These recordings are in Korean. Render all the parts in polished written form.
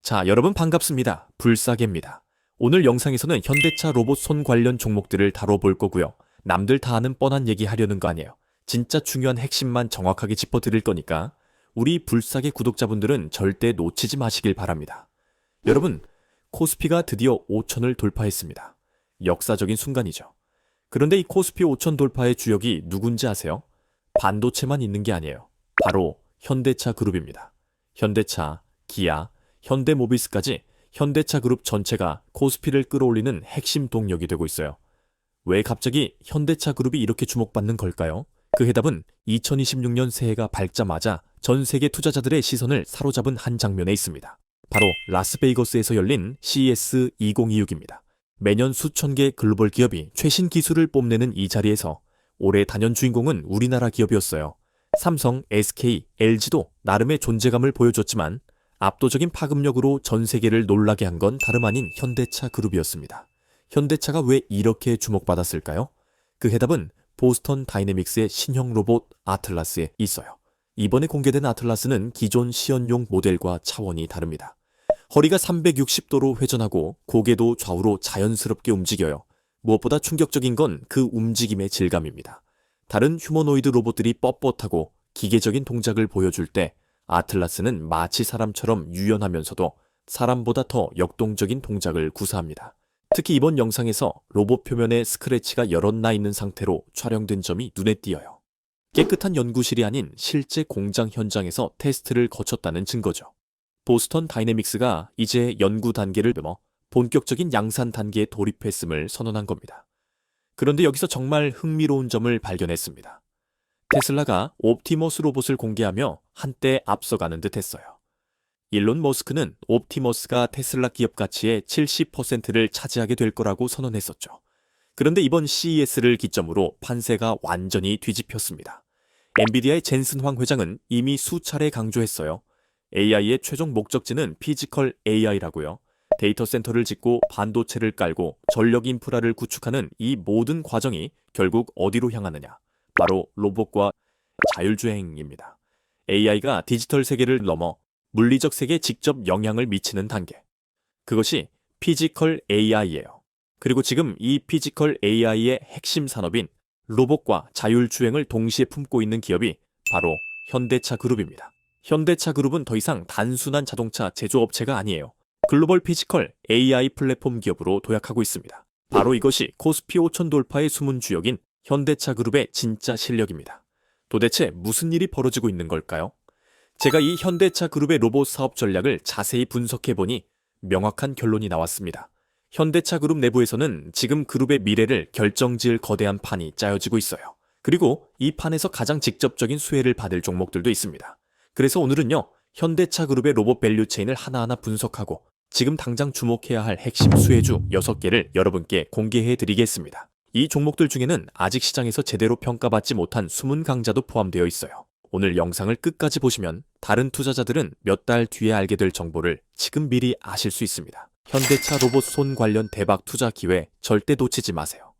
자, 여러분 반갑습니다. 불사개입니다. 오늘 영상에서는 현대차 로봇 손 관련 종목들을 다뤄볼 거고요. 남들 다 아는 뻔한 얘기 하려는 거 아니에요. 진짜 중요한 핵심만 정확하게 짚어드릴 거니까 우리 불사개 구독자분들은 절대 놓치지 마시길 바랍니다. 여러분, 코스피가 드디어 5천을 돌파했습니다. 역사적인 순간이죠. 그런데 이 코스피 5천 돌파의 주역이 누군지 아세요? 반도체만 있는 게 아니에요. 바로 현대차 그룹입니다. 현대차, 기아, 현대모비스까지 현대차 그룹 전체가 코스피를 끌어올리는 핵심 동력이 되고 있어요. 왜 갑자기 현대차 그룹이 이렇게 주목받는 걸까요? 그 해답은 2026년 새해가 밝자마자 전 세계 투자자들의 시선을 사로잡은 한 장면에 있습니다. 바로 라스베이거스에서 열린 CES 2026입니다. 매년 수천 개 글로벌 기업이 최신 기술을 뽐내는 이 자리에서 올해 단연 주인공은 우리나라 기업이었어요. 삼성, SK, LG도 나름의 존재감을 보여줬지만 압도적인 파급력으로 전 세계를 놀라게 한 건 다름 아닌 현대차 그룹이었습니다. 현대차가 왜 이렇게 주목받았을까요? 그 해답은 보스턴 다이내믹스의 신형 로봇 아틀라스에 있어요. 이번에 공개된 아틀라스는 기존 시연용 모델과 차원이 다릅니다. 허리가 360도로 회전하고 고개도 좌우로 자연스럽게 움직여요. 무엇보다 충격적인 건 그 움직임의 질감입니다. 다른 휴머노이드 로봇들이 뻣뻣하고 기계적인 동작을 보여줄 때 아틀라스는 마치 사람처럼 유연하면서도 사람보다 더 역동적인 동작을 구사합니다. 특히 이번 영상에서 로봇 표면에 스크래치가 여럿 나 있는 상태로 촬영된 점이 눈에 띄어요. 깨끗한 연구실이 아닌 실제 공장 현장에서 테스트를 거쳤다는 증거죠. 보스턴 다이내믹스가 이제 연구 단계를 넘어 본격적인 양산 단계에 돌입했음을 선언한 겁니다. 그런데 여기서 정말 흥미로운 점을 발견했습니다. 테슬라가 옵티머스 로봇을 공개하며 한때 앞서가는 듯 했어요. 일론 머스크는 옵티머스가 테슬라 기업 가치의 70%를 차지하게 될 거라고 선언했었죠. 그런데 이번 CES를 기점으로 판세가 완전히 뒤집혔습니다. 엔비디아의 젠슨 황 회장은 이미 수차례 강조했어요. AI의 최종 목적지는 피지컬 AI라고요. 데이터 센터를 짓고 반도체를 깔고 전력 인프라를 구축하는 이 모든 과정이 결국 어디로 향하느냐? 바로 로봇과 자율주행입니다. AI가 디지털 세계를 넘어 물리적 세계에 직접 영향을 미치는 단계. 그것이 피지컬 AI예요. 그리고 지금 이 피지컬 AI의 핵심 산업인 로봇과 자율주행을 동시에 품고 있는 기업이 바로 현대차 그룹입니다. 현대차 그룹은 더 이상 단순한 자동차 제조업체가 아니에요. 글로벌 피지컬 AI 플랫폼 기업으로 도약하고 있습니다. 바로 이것이 코스피 5천 돌파의 숨은 주역인 현대차 그룹의 진짜 실력입니다. 도대체 무슨 일이 벌어지고 있는 걸까요? 제가 이 현대차 그룹의 로봇 사업 전략을 자세히 분석해보니 명확한 결론이 나왔습니다. 현대차 그룹 내부에서는 지금 그룹의 미래를 결정지을 거대한 판이 짜여지고 있어요. 그리고 이 판에서 가장 직접적인 수혜를 받을 종목들도 있습니다. 그래서 오늘은요, 현대차 그룹의 로봇 밸류체인을 하나하나 분석하고 지금 당장 주목해야 할 핵심 수혜주 6개를 여러분께 공개해드리겠습니다. 이 종목들 중에는 아직 시장에서 제대로 평가받지 못한 숨은 강자도 포함되어 있어요. 오늘 영상을 끝까지 보시면 다른 투자자들은 몇 달 뒤에 알게 될 정보를 지금 미리 아실 수 있습니다. 현대차 로봇 손 관련 대박 투자 기회 절대 놓치지 마세요.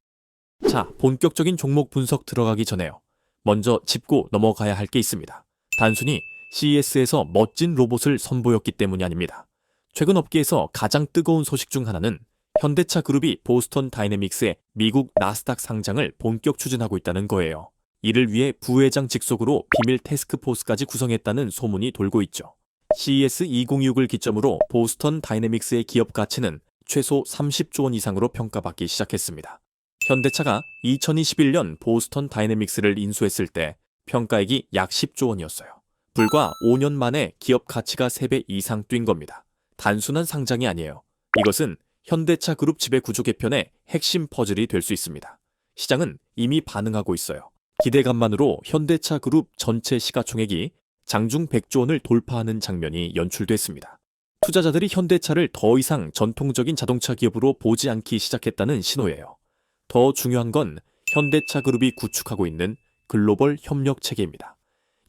자, 본격적인 종목 분석 들어가기 전에요. 먼저 짚고 넘어가야 할 게 있습니다. 단순히 CES에서 멋진 로봇을 선보였기 때문이 아닙니다. 최근 업계에서 가장 뜨거운 소식 중 하나는 현대차 그룹이 보스턴 다이내믹스의 미국 나스닥 상장을 본격 추진하고 있다는 거예요. 이를 위해 부회장 직속으로 비밀 태스크포스까지 구성했다는 소문이 돌고 있죠. CES 2026을 기점으로 보스턴 다이내믹스의 기업 가치는 최소 30조 원 이상으로 평가받기 시작했습니다. 현대차가 2021년 보스턴 다이내믹스를 인수했을 때 평가액이 약 10조 원이었어요. 불과 5년 만에 기업 가치가 3배 이상 뛴 겁니다. 단순한 상장이 아니에요. 이것은 현대차 그룹 지배 구조 개편의 핵심 퍼즐이 될 수 있습니다. 시장은 이미 반응하고 있어요. 기대감만으로 현대차 그룹 전체 시가총액이 장중 100조 원을 돌파하는 장면이 연출됐습니다. 투자자들이 현대차를 더 이상 전통적인 자동차 기업으로 보지 않기 시작했다는 신호예요. 더 중요한 건 현대차 그룹이 구축하고 있는 글로벌 협력 체계입니다.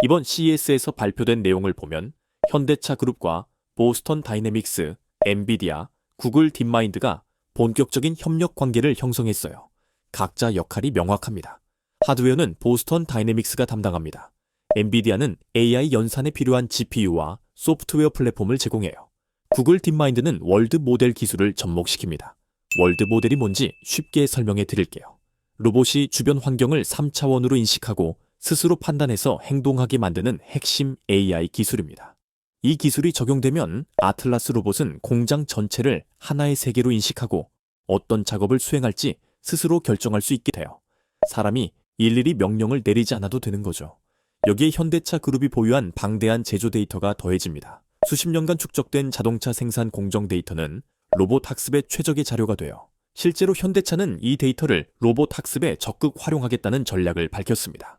이번 CES에서 발표된 내용을 보면 현대차 그룹과 보스턴 다이내믹스, 엔비디아, 구글 딥마인드가 본격적인 협력 관계를 형성했어요. 각자 역할이 명확합니다. 하드웨어는 보스턴 다이내믹스가 담당합니다. 엔비디아는 AI 연산에 필요한 GPU와 소프트웨어 플랫폼을 제공해요. 구글 딥마인드는 월드 모델 기술을 접목시킵니다. 월드 모델이 뭔지 쉽게 설명해 드릴게요. 로봇이 주변 환경을 3차원으로 인식하고 스스로 판단해서 행동하게 만드는 핵심 AI 기술입니다. 이 기술이 적용되면 아틀라스 로봇은 공장 전체를 하나의 세계로 인식하고 어떤 작업을 수행할지 스스로 결정할 수 있게 돼요. 사람이 일일이 명령을 내리지 않아도 되는 거죠. 여기에 현대차 그룹이 보유한 방대한 제조 데이터가 더해집니다. 수십 년간 축적된 자동차 생산 공정 데이터는 로봇 학습의 최적의 자료가 돼요. 실제로 현대차는 이 데이터를 로봇 학습에 적극 활용하겠다는 전략을 밝혔습니다.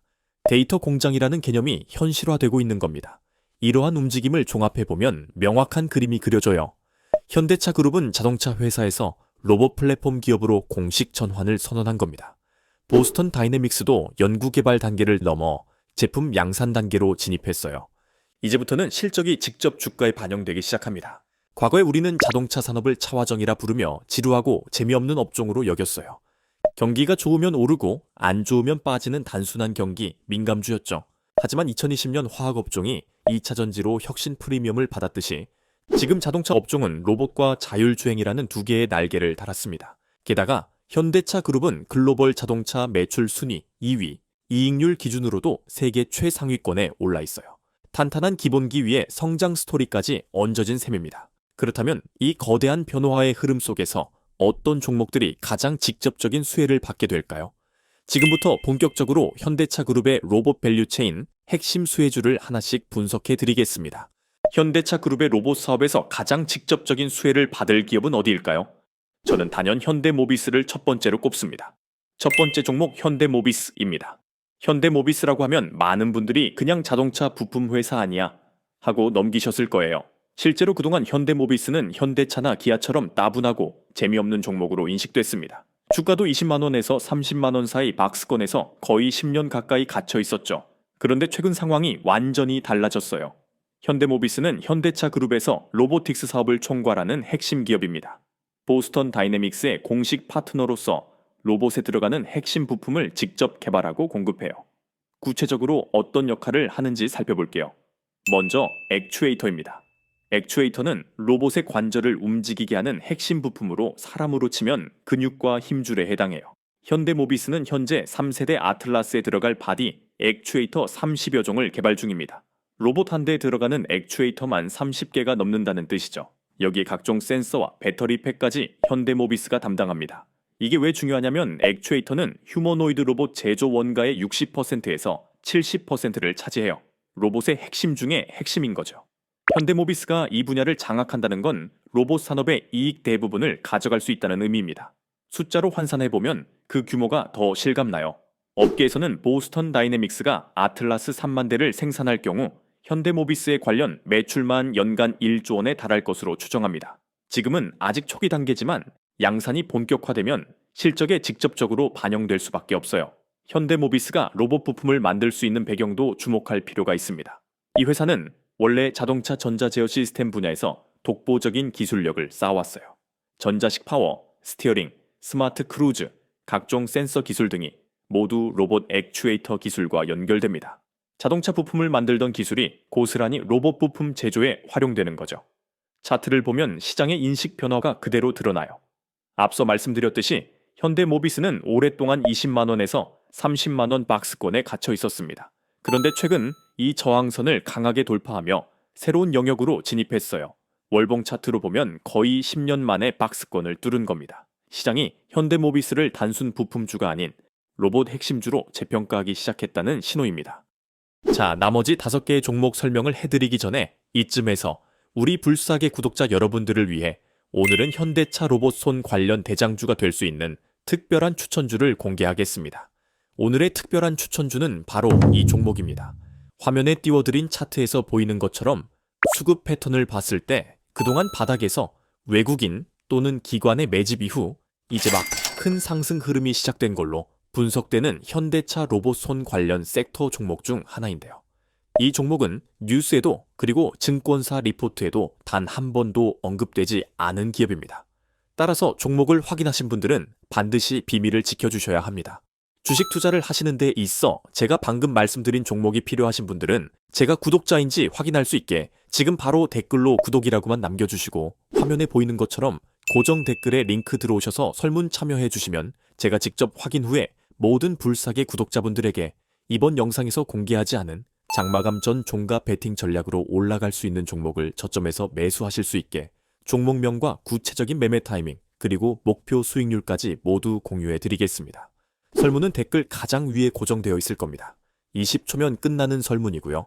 데이터 공장이라는 개념이 현실화되고 있는 겁니다. 이러한 움직임을 종합해보면 명확한 그림이 그려져요. 현대차 그룹은 자동차 회사에서 로봇 플랫폼 기업으로 공식 전환을 선언한 겁니다. 보스턴 다이내믹스도 연구개발 단계를 넘어 제품 양산 단계로 진입했어요. 이제부터는 실적이 직접 주가에 반영되기 시작합니다. 과거에 우리는 자동차 산업을 차화정이라 부르며 지루하고 재미없는 업종으로 여겼어요. 경기가 좋으면 오르고 안 좋으면 빠지는 단순한 경기, 민감주였죠. 하지만 2020년 화학업종이 2차 전지로 혁신 프리미엄을 받았듯이 지금 자동차 업종은 로봇과 자율주행이라는 두 개의 날개를 달았습니다. 게다가 현대차 그룹은 글로벌 자동차 매출 순위 2위, 이익률 기준으로도 세계 최상위권에 올라 있어요. 탄탄한 기본기 위에 성장 스토리까지 얹어진 셈입니다. 그렇다면 이 거대한 변화의 흐름 속에서 어떤 종목들이 가장 직접적인 수혜를 받게 될까요? 지금부터 본격적으로 현대차 그룹의 로봇 밸류체인 핵심 수혜주를 하나씩 분석해 드리겠습니다. 현대차 그룹의 로봇 사업에서 가장 직접적인 수혜를 받을 기업은 어디일까요? 저는 단연 현대모비스를 첫 번째로 꼽습니다. 첫 번째 종목 현대모비스입니다. 현대모비스라고 하면 많은 분들이 그냥 자동차 부품 회사 아니야 하고 넘기셨을 거예요. 실제로 그동안 현대모비스는 현대차나 기아처럼 따분하고 재미없는 종목으로 인식됐습니다. 주가도 20만원에서 30만원 사이 박스권에서 거의 10년 가까이 갇혀 있었죠. 그런데 최근 상황이 완전히 달라졌어요. 현대모비스는 현대차 그룹에서 로보틱스 사업을 총괄하는 핵심 기업입니다. 보스턴 다이내믹스의 공식 파트너로서 로봇에 들어가는 핵심 부품을 직접 개발하고 공급해요. 구체적으로 어떤 역할을 하는지 살펴볼게요. 먼저 액추에이터입니다. 액추에이터는 로봇의 관절을 움직이게 하는 핵심 부품으로 사람으로 치면 근육과 힘줄에 해당해요. 현대모비스는 현재 3세대 아틀라스에 들어갈 바디 액추에이터 30여 종을 개발 중입니다. 로봇 한 대에 들어가는 액추에이터만 30개가 넘는다는 뜻이죠. 여기에 각종 센서와 배터리팩까지 현대모비스가 담당합니다. 이게 왜 중요하냐면 액추에이터는 휴머노이드 로봇 제조 원가의 60%에서 70%를 차지해요. 로봇의 핵심 중에 핵심인 거죠. 현대모비스가 이 분야를 장악한다는 건 로봇 산업의 이익 대부분을 가져갈 수 있다는 의미입니다. 숫자로 환산해보면 그 규모가 더 실감나요. 업계에서는 보스턴 다이내믹스가 아틀라스 3만 대를 생산할 경우 현대모비스에 관련 매출만 연간 1조 원에 달할 것으로 추정합니다. 지금은 아직 초기 단계지만 양산이 본격화되면 실적에 직접적으로 반영될 수밖에 없어요. 현대모비스가 로봇 부품을 만들 수 있는 배경도 주목할 필요가 있습니다. 이 회사는 원래 자동차 전자제어 시스템 분야에서 독보적인 기술력을 쌓아왔어요. 전자식 파워, 스티어링, 스마트 크루즈, 각종 센서 기술 등이 모두 로봇 액추에이터 기술과 연결됩니다. 자동차 부품을 만들던 기술이 고스란히 로봇 부품 제조에 활용되는 거죠. 차트를 보면 시장의 인식 변화가 그대로 드러나요. 앞서 말씀드렸듯이 현대모비스는 오랫동안 20만원에서 30만원 박스권에 갇혀 있었습니다. 그런데 최근 이 저항선을 강하게 돌파하며 새로운 영역으로 진입했어요. 월봉 차트로 보면 거의 10년 만에 박스권을 뚫은 겁니다. 시장이 현대모비스를 단순 부품주가 아닌 로봇 핵심주로 재평가하기 시작했다는 신호입니다. 자, 나머지 5개의 종목 설명을 해드리기 전에 이쯤에서 우리 불사계 구독자 여러분들을 위해 오늘은 현대차 로봇손 관련 대장주가 될 수 있는 특별한 추천주를 공개하겠습니다. 오늘의 특별한 추천주는 바로 이 종목입니다. 화면에 띄워드린 차트에서 보이는 것처럼 수급 패턴을 봤을 때 그동안 바닥에서 외국인 또는 기관의 매집 이후 이제 막 큰 상승 흐름이 시작된 걸로 분석되는 현대차 로봇손 관련 섹터 종목 중 하나인데요. 이 종목은 뉴스에도 그리고 증권사 리포트에도 단 한 번도 언급되지 않은 기업입니다. 따라서 종목을 확인하신 분들은 반드시 비밀을 지켜주셔야 합니다. 주식 투자를 하시는 데 있어 제가 방금 말씀드린 종목이 필요하신 분들은 제가 구독자인지 확인할 수 있게 지금 바로 댓글로 구독이라고만 남겨주시고 화면에 보이는 것처럼 고정 댓글에 링크 들어오셔서 설문 참여해 주시면 제가 직접 확인 후에 모든 불사계 구독자분들에게 이번 영상에서 공개하지 않은 장마감 전 종가 베팅 전략으로 올라갈 수 있는 종목을 저점에서 매수하실 수 있게 종목명과 구체적인 매매 타이밍 그리고 목표 수익률까지 모두 공유해 드리겠습니다. 설문은 댓글 가장 위에 고정되어 있을 겁니다. 20초면 끝나는 설문이고요.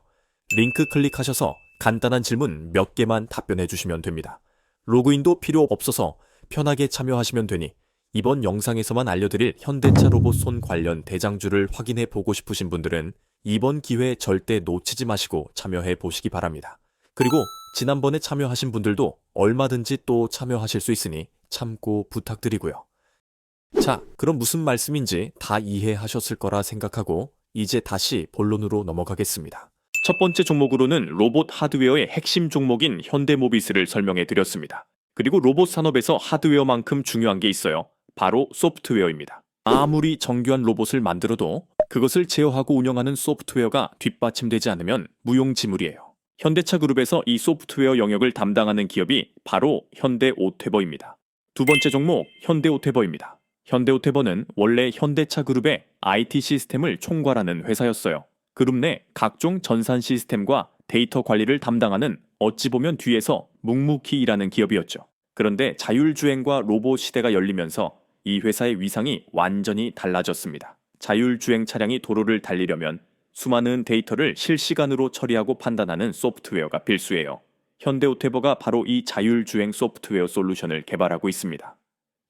링크 클릭하셔서 간단한 질문 몇 개만 답변해 주시면 됩니다. 로그인도 필요 없어서 편하게 참여하시면 되니 이번 영상에서만 알려드릴 현대차 로봇 손 관련 대장주를 확인해 보고 싶으신 분들은 이번 기회 절대 놓치지 마시고 참여해 보시기 바랍니다. 그리고 지난번에 참여하신 분들도 얼마든지 또 참여하실 수 있으니 참고 부탁드리고요. 자, 그럼 무슨 말씀인지 다 이해하셨을 거라 생각하고 이제 다시 본론으로 넘어가겠습니다. 첫 번째 종목으로는 로봇 하드웨어의 핵심 종목인 현대모비스를 설명해 드렸습니다. 그리고 로봇 산업에서 하드웨어만큼 중요한 게 있어요. 바로 소프트웨어입니다. 아무리 정교한 로봇을 만들어도 그것을 제어하고 운영하는 소프트웨어가 뒷받침되지 않으면 무용지물이에요. 현대차 그룹에서 이 소프트웨어 영역을 담당하는 기업이 바로 현대오테버입니다. 두 번째 종목 현대오테버입니다. 현대오테버는 원래 현대차 그룹의 IT 시스템을 총괄하는 회사였어요. 그룹 내 각종 전산 시스템과 데이터 관리를 담당하는 어찌 보면 뒤에서 묵묵히 일하는 기업이었죠. 그런데 자율주행과 로봇 시대가 열리면서 이 회사의 위상이 완전히 달라졌습니다. 자율주행 차량이 도로를 달리려면 수많은 데이터를 실시간으로 처리하고 판단하는 소프트웨어가 필수예요. 현대오테버가 바로 이 자율주행 소프트웨어 솔루션을 개발하고 있습니다.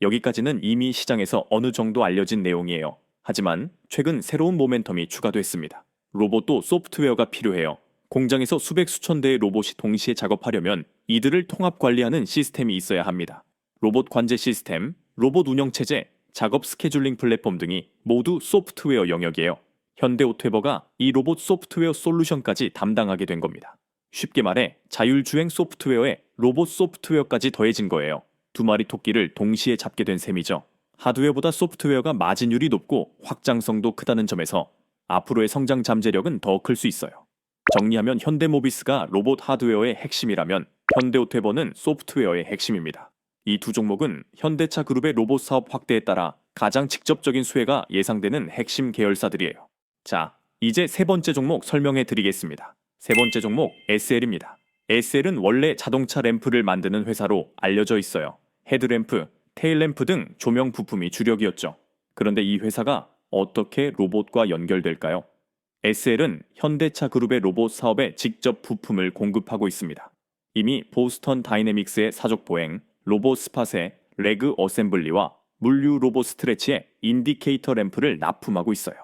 여기까지는 이미 시장에서 어느 정도 알려진 내용이에요. 하지만 최근 새로운 모멘텀이 추가됐습니다. 로봇도 소프트웨어가 필요해요. 공장에서 수백 수천 대의 로봇이 동시에 작업하려면 이들을 통합 관리하는 시스템이 있어야 합니다. 로봇 관제 시스템, 로봇 운영체제, 작업 스케줄링 플랫폼 등이 모두 소프트웨어 영역이에요. 현대오테버가 이 로봇 소프트웨어 솔루션까지 담당하게 된 겁니다. 쉽게 말해 자율주행 소프트웨어에 로봇 소프트웨어까지 더해진 거예요. 두 마리 토끼를 동시에 잡게 된 셈이죠. 하드웨어보다 소프트웨어가 마진율이 높고 확장성도 크다는 점에서 앞으로의 성장 잠재력은 더 클 수 있어요. 정리하면 현대모비스가 로봇 하드웨어의 핵심이라면 현대오테버는 소프트웨어의 핵심입니다. 이 두 종목은 현대차 그룹의 로봇 사업 확대에 따라 가장 직접적인 수혜가 예상되는 핵심 계열사들이에요. 자, 이제 세 번째 종목 설명해 드리겠습니다. 세 번째 종목 SL입니다. SL은 원래 자동차 램프를 만드는 회사로 알려져 있어요. 헤드램프, 테일램프 등 조명 부품이 주력이었죠. 그런데 이 회사가 어떻게 로봇과 연결될까요? SL은 현대차 그룹의 로봇 사업에 직접 부품을 공급하고 있습니다. 이미 보스턴 다이내믹스의 사족 보행, 로봇 스팟의 레그 어셈블리와 물류 로봇 스트레치의 인디케이터 램프를 납품하고 있어요.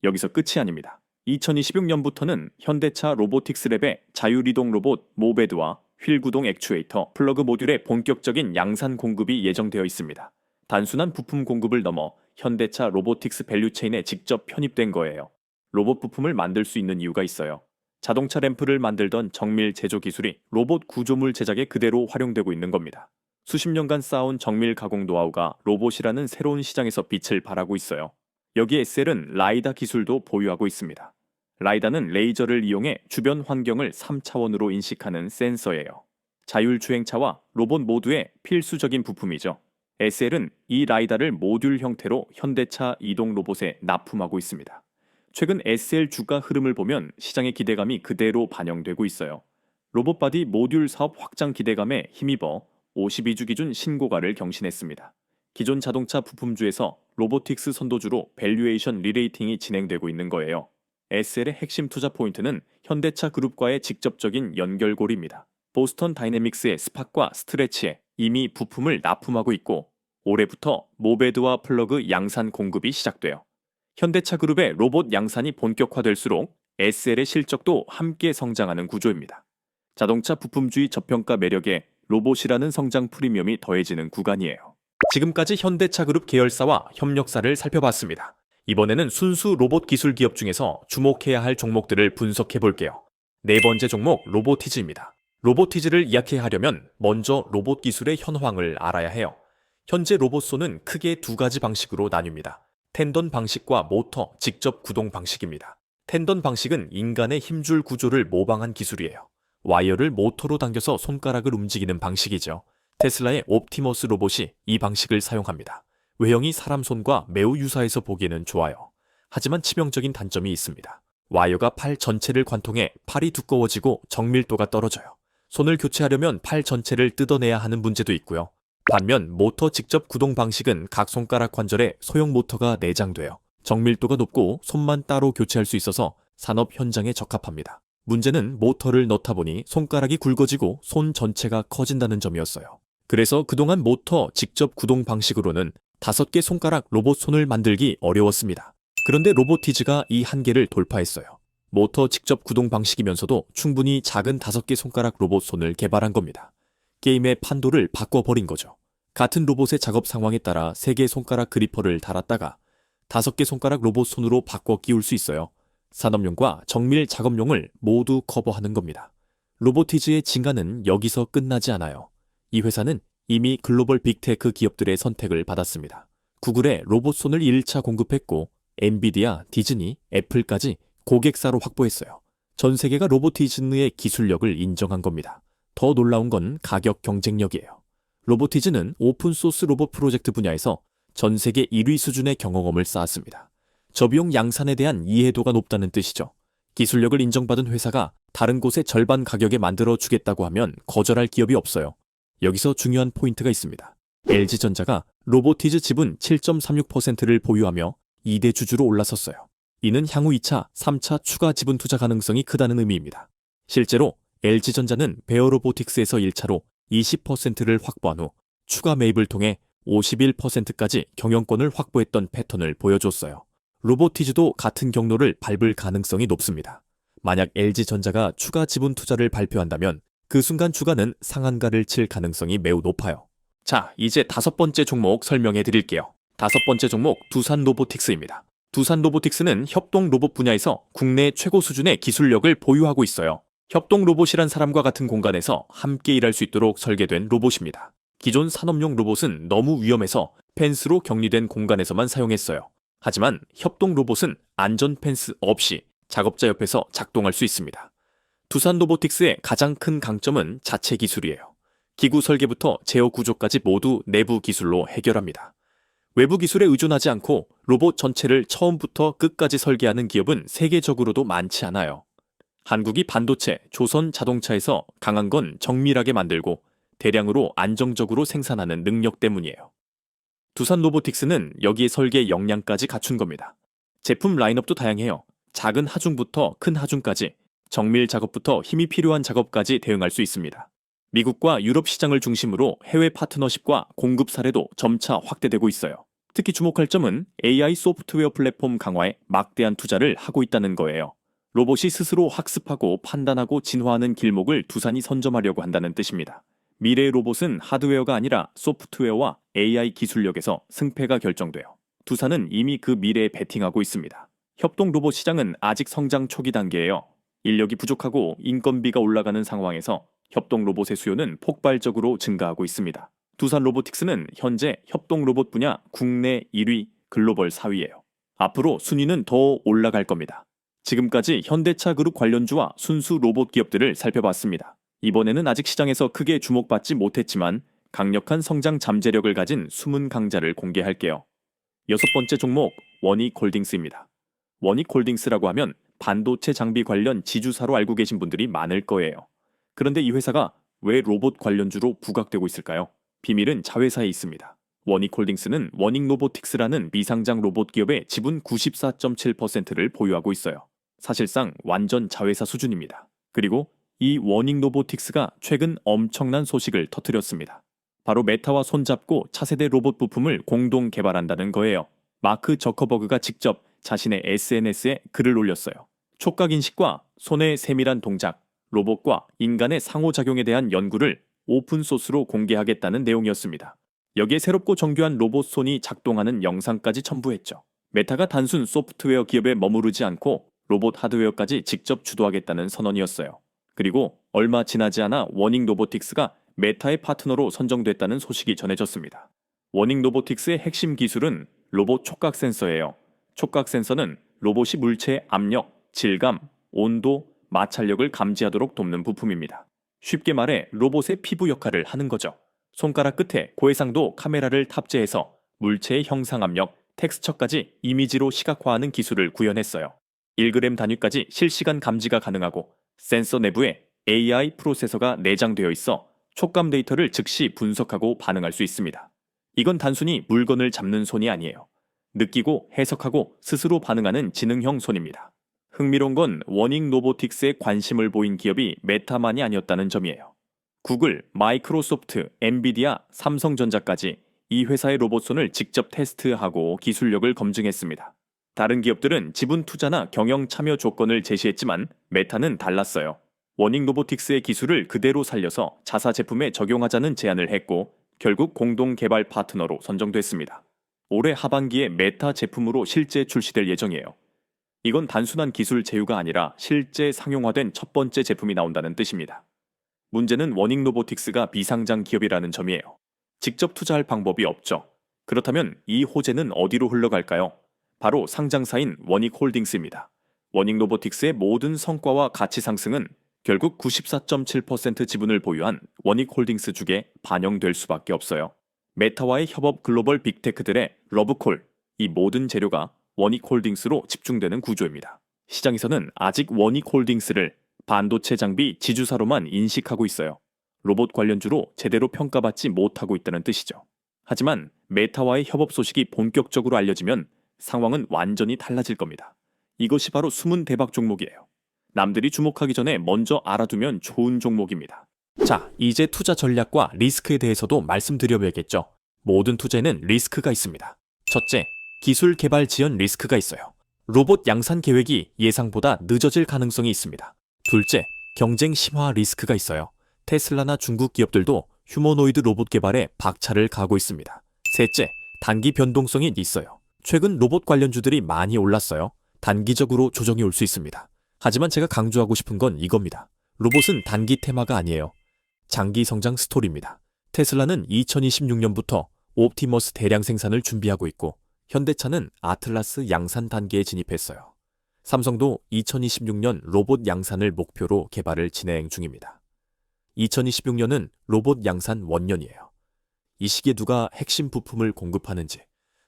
여기서 끝이 아닙니다. 2026년부터는 현대차 로보틱스 랩의 자율이동 로봇 모베드와 휠구동 액추에이터 플러그 모듈의 본격적인 양산 공급이 예정되어 있습니다. 단순한 부품 공급을 넘어 현대차 로보틱스 밸류체인에 직접 편입된 거예요. 로봇 부품을 만들 수 있는 이유가 있어요. 자동차 램프를 만들던 정밀 제조 기술이 로봇 구조물 제작에 그대로 활용되고 있는 겁니다. 수십 년간 쌓아온 정밀 가공 노하우가 로봇이라는 새로운 시장에서 빛을 발하고 있어요. 여기 SL은 라이다 기술도 보유하고 있습니다. 라이다는 레이저를 이용해 주변 환경을 3차원으로 인식하는 센서예요. 자율주행차와 로봇 모두의 필수적인 부품이죠. SL은 이 라이다를 모듈 형태로 현대차 이동 로봇에 납품하고 있습니다. 최근 SL 주가 흐름을 보면 시장의 기대감이 그대로 반영되고 있어요. 로봇바디 모듈 사업 확장 기대감에 힘입어 52주 기준 신고가를 경신했습니다. 기존 자동차 부품주에서 로보틱스 선도주로 밸류에이션 리레이팅이 진행되고 있는 거예요. SL의 핵심 투자 포인트는 현대차 그룹과의 직접적인 연결고리입니다. 보스턴 다이내믹스의 스팟과 스트레치에 이미 부품을 납품하고 있고 올해부터 모베드와 플러그 양산 공급이 시작돼요. 현대차 그룹의 로봇 양산이 본격화될수록 SL의 실적도 함께 성장하는 구조입니다. 자동차 부품주의 저평가 매력에 로봇이라는 성장 프리미엄이 더해지는 구간이에요. 지금까지 현대차 그룹 계열사와 협력사를 살펴봤습니다. 이번에는 순수 로봇 기술 기업 중에서 주목해야 할 종목들을 분석해 볼게요. 네 번째 종목 로보티즈입니다. 로보티즈를 이야기하려면 먼저 로봇 기술의 현황을 알아야 해요. 현재 로봇소는 크게 두 가지 방식으로 나뉩니다. 텐던 방식과 모터, 직접 구동 방식입니다. 텐던 방식은 인간의 힘줄 구조를 모방한 기술이에요. 와이어를 모터로 당겨서 손가락을 움직이는 방식이죠. 테슬라의 옵티머스 로봇이 이 방식을 사용합니다. 외형이 사람 손과 매우 유사해서 보기에는 좋아요. 하지만 치명적인 단점이 있습니다. 와이어가 팔 전체를 관통해 팔이 두꺼워지고 정밀도가 떨어져요. 손을 교체하려면 팔 전체를 뜯어내야 하는 문제도 있고요. 반면 모터 직접 구동 방식은 각 손가락 관절에 소형 모터가 내장돼요. 정밀도가 높고 손만 따로 교체할 수 있어서 산업 현장에 적합합니다. 문제는 모터를 넣다 보니 손가락이 굵어지고 손 전체가 커진다는 점이었어요. 그래서 그동안 모터 직접 구동 방식으로는 5개 손가락 로봇 손을 만들기 어려웠습니다. 그런데 로보티즈가 이 한계를 돌파했어요. 모터 직접 구동 방식이면서도 충분히 작은 5개 손가락 로봇 손을 개발한 겁니다. 게임의 판도를 바꿔버린 거죠. 같은 로봇의 작업 상황에 따라 3개 손가락 그리퍼를 달았다가 5개 손가락 로봇 손으로 바꿔 끼울 수 있어요. 산업용과 정밀 작업용을 모두 커버하는 겁니다. 로보티즈의 진가는 여기서 끝나지 않아요. 이 회사는 이미 글로벌 빅테크 기업들의 선택을 받았습니다. 구글에 로봇 손을 1차 공급했고 엔비디아, 디즈니, 애플까지 고객사로 확보했어요. 전 세계가 로보티즈의 기술력을 인정한 겁니다. 더 놀라운 건 가격 경쟁력이에요. 로보티즈는 오픈소스 로봇 프로젝트 분야에서 전 세계 1위 수준의 경험을 쌓았습니다. 저비용 양산에 대한 이해도가 높다는 뜻이죠. 기술력을 인정받은 회사가 다른 곳에 절반 가격에 만들어 주겠다고 하면 거절할 기업이 없어요. 여기서 중요한 포인트가 있습니다. LG전자가 로보티즈 지분 7.36%를 보유하며 2대 주주로 올라섰어요. 이는 향후 2차, 3차 추가 지분 투자 가능성이 크다는 의미입니다. 실제로 LG전자는 베어로보틱스에서 1차로 20%를 확보한 후 추가 매입을 통해 51%까지 경영권을 확보했던 패턴을 보여줬어요. 로보티즈도 같은 경로를 밟을 가능성이 높습니다. 만약 LG전자가 추가 지분 투자를 발표한다면 그 순간 주가는 상한가를 칠 가능성이 매우 높아요. 자, 이제 5번째 종목 설명해 드릴게요. 5번째 종목 두산 로보틱스입니다. 두산 로보틱스는 협동 로봇 분야에서 국내 최고 수준의 기술력을 보유하고 있어요. 협동 로봇이란 사람과 같은 공간에서 함께 일할 수 있도록 설계된 로봇입니다. 기존 산업용 로봇은 너무 위험해서 펜스로 격리된 공간에서만 사용했어요. 하지만 협동 로봇은 안전 펜스 없이 작업자 옆에서 작동할 수 있습니다. 두산 로보틱스의 가장 큰 강점은 자체 기술이에요. 기구 설계부터 제어 구조까지 모두 내부 기술로 해결합니다. 외부 기술에 의존하지 않고 로봇 전체를 처음부터 끝까지 설계하는 기업은 세계적으로도 많지 않아요. 한국이 반도체, 조선 자동차에서 강한 건 정밀하게 만들고 대량으로 안정적으로 생산하는 능력 때문이에요. 두산 로보틱스는 여기에 설계 역량까지 갖춘 겁니다. 제품 라인업도 다양해요. 작은 하중부터 큰 하중까지, 정밀 작업부터 힘이 필요한 작업까지 대응할 수 있습니다. 미국과 유럽 시장을 중심으로 해외 파트너십과 공급 사례도 점차 확대되고 있어요. 특히 주목할 점은 AI 소프트웨어 플랫폼 강화에 막대한 투자를 하고 있다는 거예요. 로봇이 스스로 학습하고 판단하고 진화하는 길목을 두산이 선점하려고 한다는 뜻입니다. 미래의 로봇은 하드웨어가 아니라 소프트웨어와 AI 기술력에서 승패가 결정돼요. 두산은 이미 그 미래에 베팅하고 있습니다. 협동 로봇 시장은 아직 성장 초기 단계예요. 인력이 부족하고 인건비가 올라가는 상황에서 협동 로봇의 수요는 폭발적으로 증가하고 있습니다. 두산 로보틱스는 현재 협동 로봇 분야 국내 1위, 글로벌 4위예요. 앞으로 순위는 더 올라갈 겁니다. 지금까지 현대차 그룹 관련주와 순수 로봇 기업들을 살펴봤습니다. 이번에는 아직 시장에서 크게 주목받지 못했지만 강력한 성장 잠재력을 가진 숨은 강자를 공개할게요. 6번째 종목 원익홀딩스입니다. 원익홀딩스라고 하면 반도체 장비 관련 지주사로 알고 계신 분들이 많을 거예요. 그런데 이 회사가 왜 로봇 관련주로 부각되고 있을까요? 비밀은 자회사에 있습니다. 원익홀딩스는 원익로보틱스라는 미상장 로봇 기업의 지분 94.7%를 보유하고 있어요. 사실상 완전 자회사 수준입니다. 그리고 이 원익로보틱스가 최근 엄청난 소식을 터뜨렸습니다. 바로 메타와 손잡고 차세대 로봇 부품을 공동 개발한다는 거예요. 마크 저커버그가 직접 자신의 SNS에 글을 올렸어요. 촉각인식과 손의 세밀한 동작, 로봇과 인간의 상호작용에 대한 연구를 오픈소스로 공개하겠다는 내용이었습니다. 여기에 새롭고 정교한 로봇 손이 작동하는 영상까지 첨부했죠. 메타가 단순 소프트웨어 기업에 머무르지 않고 로봇 하드웨어까지 직접 주도하겠다는 선언이었어요. 그리고 얼마 지나지 않아 원익 로보틱스가 메타의 파트너로 선정됐다는 소식이 전해졌습니다. 원익 로보틱스의 핵심 기술은 로봇 촉각 센서예요. 촉각 센서는 로봇이 물체의 압력, 질감, 온도, 마찰력을 감지하도록 돕는 부품입니다. 쉽게 말해 로봇의 피부 역할을 하는 거죠. 손가락 끝에 고해상도 카메라를 탑재해서 물체의 형상 압력, 텍스처까지 이미지로 시각화하는 기술을 구현했어요. 1g 단위까지 실시간 감지가 가능하고 센서 내부에 AI 프로세서가 내장되어 있어 촉감 데이터를 즉시 분석하고 반응할 수 있습니다. 이건 단순히 물건을 잡는 손이 아니에요. 느끼고 해석하고 스스로 반응하는 지능형 손입니다. 흥미로운 건 워닝 로보틱스에 관심을 보인 기업이 메타만이 아니었다는 점이에요. 구글, 마이크로소프트, 엔비디아, 삼성전자까지 이 회사의 로봇손을 직접 테스트하고 기술력을 검증했습니다. 다른 기업들은 지분 투자나 경영 참여 조건을 제시했지만 메타는 달랐어요. 워닝 로보틱스의 기술을 그대로 살려서 자사 제품에 적용하자는 제안을 했고 결국 공동 개발 파트너로 선정됐습니다. 올해 하반기에 메타 제품으로 실제 출시될 예정이에요. 이건 단순한 기술 제휴가 아니라 실제 상용화된 첫 번째 제품이 나온다는 뜻입니다. 문제는 워닝 로보틱스가 비상장 기업이라는 점이에요. 직접 투자할 방법이 없죠. 그렇다면 이 호재는 어디로 흘러갈까요? 바로 상장사인 워닉홀딩스입니다. 워닝 로보틱스의 모든 성과와 가치 상승은 결국 94.7% 지분을 보유한 워닉홀딩스 주에 반영될 수밖에 없어요. 메타와의 협업 글로벌 빅테크들의 러브콜, 이 모든 재료가 워닉홀딩스로 집중되는 구조입니다. 시장에서는 아직 워닉홀딩스를 반도체 장비 지주사로만 인식하고 있어요. 로봇 관련주로 제대로 평가받지 못하고 있다는 뜻이죠. 하지만 메타와의 협업 소식이 본격적으로 알려지면 상황은 완전히 달라질 겁니다. 이것이 바로 숨은 대박 종목이에요. 남들이 주목하기 전에 먼저 알아두면 좋은 종목입니다. 자, 이제 투자 전략과 리스크에 대해서도 말씀드려야겠죠. 모든 투자에는 리스크가 있습니다. 첫째, 기술 개발 지연 리스크가 있어요. 로봇 양산 계획이 예상보다 늦어질 가능성이 있습니다. 둘째, 경쟁 심화 리스크가 있어요. 테슬라나 중국 기업들도 휴머노이드 로봇 개발에 박차를 가하고 있습니다. 셋째, 단기 변동성이 있어요. 최근 로봇 관련주들이 많이 올랐어요. 단기적으로 조정이 올 수 있습니다. 하지만 제가 강조하고 싶은 건 이겁니다. 로봇은 단기 테마가 아니에요. 장기 성장 스토리입니다. 테슬라는 2026년부터 옵티머스 대량 생산을 준비하고 있고 현대차는 아틀라스 양산 단계에 진입했어요. 삼성도 2026년 로봇 양산을 목표로 개발을 진행 중입니다. 2026년은 로봇 양산 원년이에요. 이 시기에 누가 핵심 부품을 공급하는지,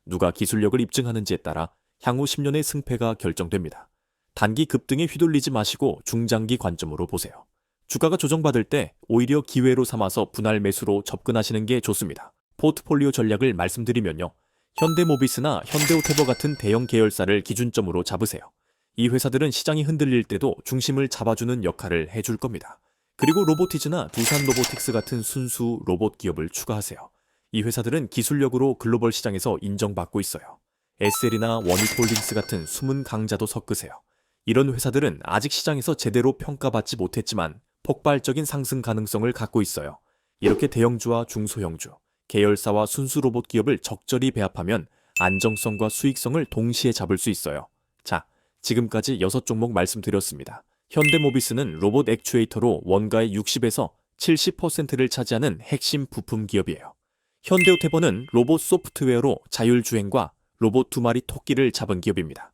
누가 기술력을 입증하는지에 따라 향후 10년의 승패가 결정됩니다. 단기 급등에 휘둘리지 마시고 중장기 관점으로 보세요. 주가가 조정받을 때 오히려 기회로 삼아서 분할 매수로 접근하시는 게 좋습니다. 포트폴리오 전략을 말씀드리면요. 현대모비스나 현대오토버 같은 대형 계열사를 기준점으로 잡으세요. 이 회사들은 시장이 흔들릴 때도 중심을 잡아주는 역할을 해줄 겁니다. 그리고 로보티즈나 두산 로보틱스 같은 순수 로봇 기업을 추가하세요. 이 회사들은 기술력으로 글로벌 시장에서 인정받고 있어요. SL이나 워닉홀딩스 같은 숨은 강자도 섞으세요. 이런 회사들은 아직 시장에서 제대로 평가받지 못했지만 폭발적인 상승 가능성을 갖고 있어요. 이렇게 대형주와 중소형주, 계열사와 순수 로봇 기업을 적절히 배합하면 안정성과 수익성을 동시에 잡을 수 있어요. 자, 지금까지 6종목 말씀드렸습니다. 현대모비스는 로봇 액추에이터로 원가의 60에서 70%를 차지하는 핵심 부품 기업이에요. 현대오토버는 로봇 소프트웨어로 자율주행과 로봇 2마리 토끼를 잡은 기업입니다.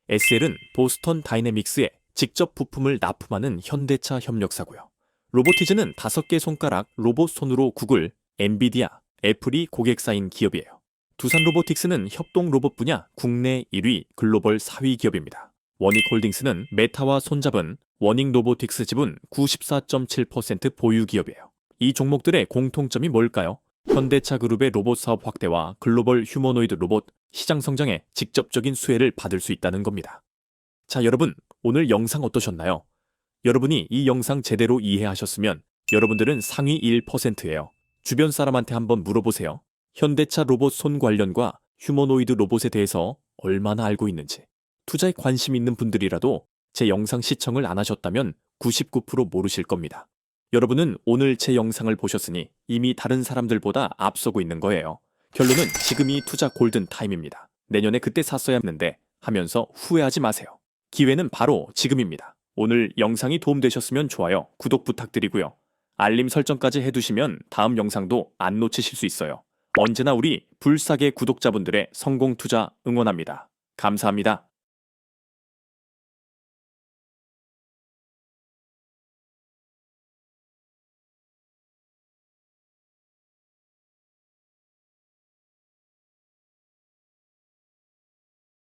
SL은 보스턴 다이내믹스에 직접 부품을 납품하는 현대차 협력사고요. 로보티즈는 5개 손가락 로봇 손으로 구글, 엔비디아, 애플이 고객사인 기업이에요. 두산 로보틱스는 협동 로봇 분야 국내 1위, 글로벌 4위 기업입니다. 워닉홀딩스는 메타와 손잡은 워닝 로보틱스 지분 94.7% 보유 기업이에요. 이 종목들의 공통점이 뭘까요? 현대차 그룹의 로봇 사업 확대와 글로벌 휴머노이드 로봇 시장 성장에 직접적인 수혜를 받을 수 있다는 겁니다. 자, 여러분, 오늘 영상 어떠셨나요? 여러분이 이 영상 제대로 이해하셨으면 여러분들은 상위 1%예요. 주변 사람한테 한번 물어보세요. 현대차 로봇 손 관련과 휴머노이드 로봇에 대해서 얼마나 알고 있는지. 투자에 관심 있는 분들이라도 제 영상 시청을 안 하셨다면 99% 모르실 겁니다. 여러분은 오늘 제 영상을 보셨으니 이미 다른 사람들보다 앞서고 있는 거예요. 결론은 지금이 투자 골든 타임입니다. 내년에 그때 샀어야 했는데 하면서 후회하지 마세요. 기회는 바로 지금입니다. 오늘 영상이 도움되셨으면 좋아요, 구독 부탁드리고요. 알림 설정까지 해두시면 다음 영상도 안 놓치실 수 있어요. 언제나 우리 불사계 구독자분들의 성공 투자 응원합니다. 감사합니다.